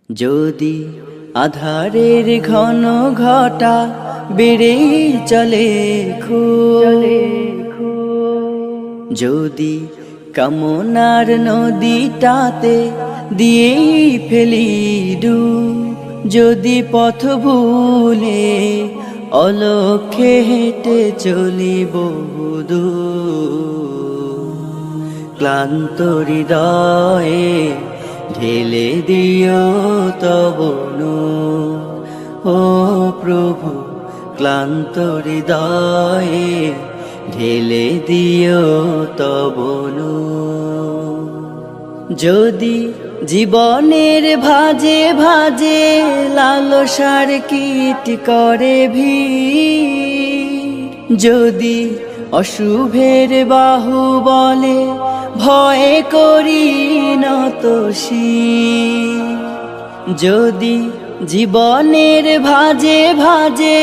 যদি আধারের ঘন ঘটা বেড়ে চলে যদি কামনার নদীটাতে দিয়েই ফেলি ডুব, যদি পথ ভুলে অলক্ষ্যে হেঁটে চলি বহুদূর, ক্লান্ত হৃদয়ে ঢেলে দিও তব নূর। ও প্রভু, ক্লান্ত হৃদয়ে ঢেলে দিও তব নূর। যদি জীবনের ভাজে ভাজে লালসার কীট করে ভিড়, যদি অশুভের বাহু বলে ভয় করি নত শির, যদি জীবনের ভাজে ভাজে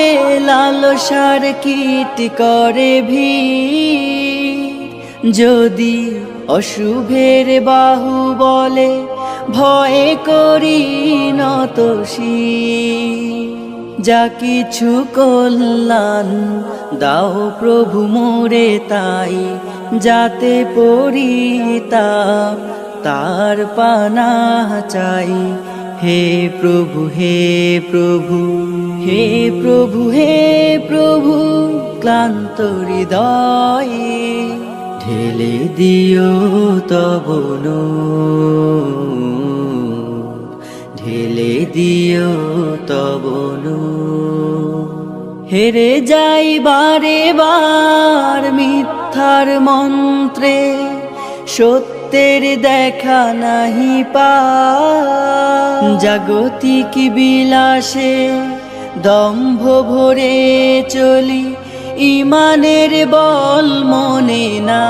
লালসার কীট করে ভিড়, যদি অশুভের বাহু বলে ভয় করি নত শির, যা কিছু কল্যাণ দাও প্রভু মোরে তাই, যাতে পরিতাপ তার পানা চাই। হে প্রভু, হে প্রভু, হে প্রভু, হে প্রভু, ক্লান্ত হৃদয়ে ঢেলে দিও তব নূর, ঢেলে দিও তব নূর। হেরে যাই বারে বার মিথ্যার মন্ত্রে, সত্যের দেখা নাহি পাই, জাগতিক বিলাসে দম্ভ ভরে চলি, ইমানের বল মনে না।